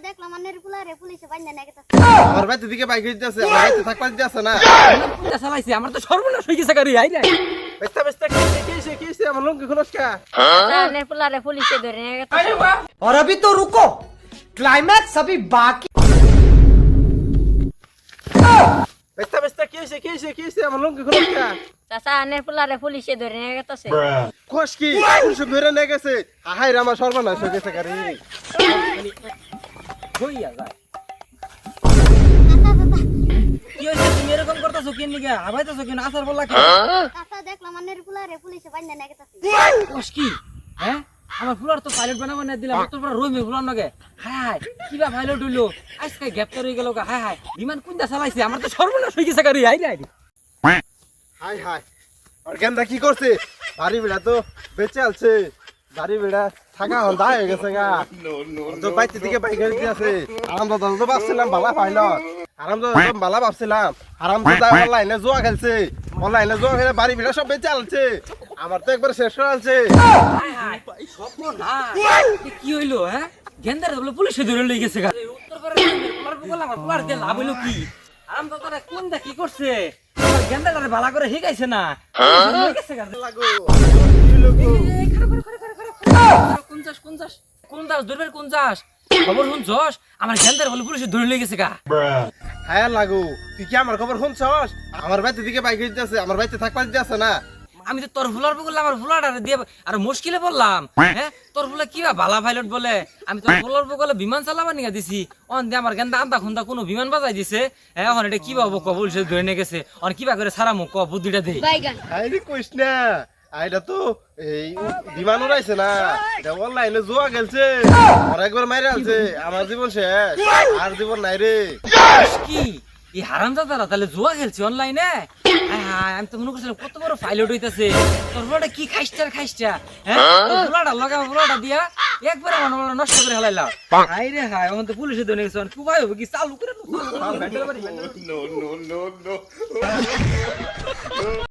দেখলাম আনের পুলারে পুলিশে বাইন্দা নিয়ে গেছে। আমার বাড়িতে দিকে বাইক দিতেছে, আমার বাড়িতে থাকবা দিতেছে না। কোনটা চালাইছে আমার তো সর্বনাশ হয়ে গেছে গাড়ি আই না বেস্তা বেস্তা কিছে আমার লঙ্কি খোলস কা। আনের পুলারে পুলিশে ধরে নিয়ে গেছে। और अभी तो रुको, क्लाइमैक्स अभी बाकी। বেস্তা বেস্তা কিছে আমার লঙ্কি খোলস কা। চাচা আনের পুলারে পুলিশে ধরে নিয়ে গেছে। কোশ কি পুলিশ ধরে নিয়ে গেছে। হাই রে আমার সর্বনাশ হয়ে গেছে গাড়ি। হইয়া যায় কি হইছে তুমি এরকম করতেছো কেন নিগা আবাইতেছো কেন আসার বললা কি চাচা দেখলাম আনের পুলারে পুলিশে বাইন্দা নিয়ে গেছে। কোশ কি হ্যাঁ আমার ফুলার তো পাইলট বানাবো না দিলাম তোর পর রইমে ফুলার নগে হাই কিবা পাইলট হইলো আজকে গ্রেপ্তার হয়ে গেল হাই বিমান কোনটা চালাইছে আমার তো সর্বনাশ হয়ে গেছে গাড়ি আই না হাই হাই আর গেন্দা কি করছে? বাড়ি বেড়া তো বেঁচে আছে। বাড়ি বেড়া থাকা হন্দা হয়ে গেছে গা। তো বাইতে দিকে বাইক গাড়ি আছে। আরাম দাদা তো ভাবছিলাম বালা পাইল। আরাম দাদা তো বালা ভাবছিলাম। আরাম দাদা অনলাইনে জুয়া খেলছে। অনলাইনে জুয়া খেলে বাড়ি বেড়া সব বেঁচে আলছে। আমার তো একবার শেষ করে আলছে। হাই স্বপ্ন না কি হইলো হ্যাঁ গেন্দার বলে পুলিশে ধরে লই গেছে গা উত্তর করে ফুলার বগল আমার ফুলার দিয়ে লাভ হইলো কি আরাম দাদা কোনটা কি করছে আমার গেন্দাটারে ভালো করে হিগাইছে না লই গেছে গা লাগো কি লোক কোনদাস ধরবেন কোনদাস খবর শুনছস আমার গেন্দার বলে পুলিশে ধরে লই গেছে গা হ্যাঁ লাগো তুই কি আমার খবর শুনছস? আমার বাড়িতে দিকে বাইক দিতেছে, আমার বাড়িতে থাকবা দিতেছে না। আমি তো তোর ফুলার বগল আমার ফুলাটা দিয়ে আর মুশকিলে পড়লাম হ্যাঁ তোর ফুলা কিবা বালা পাইলট বলে আমি তোর ফুলার বগলে বিমান চালাবার নিয়ে দিছি অন দিয়ে আমার গেন্দা আন্দা খুন্দা কোনো বিমান বাজাই দিছে হ্যাঁ এখন এটা কিবা হবো ক পুলিশে ধরে নিয়ে গেছে অন কিবা করে সারা মুখ ক বুদ্ধিটা দে আরে কইস না আইডা তো এই বিমান উড়াইছে না, এটা অনলাইনে জুয়া খেলছে। আর একবার মাইরে আলছে, আমার জীবন শেষ, আর জীবন নাই রে। কি এই হারামজাদারা তাহলে জুয়া খেলছে অনলাইনে আমি তো মনে করছিলাম কত বড় পাইলট হইতাছে তোর ফুলাটা কি খাইস্টার হ্যাঁ তোর ফুলাটা লগা ফুলাটা দিয়া একবারে মনে নষ্ট করে হেলাইলাম হাই রে হাই এখন তো পুলিশে ধরে নিয়েছে কুবাই হবে কি চালু করে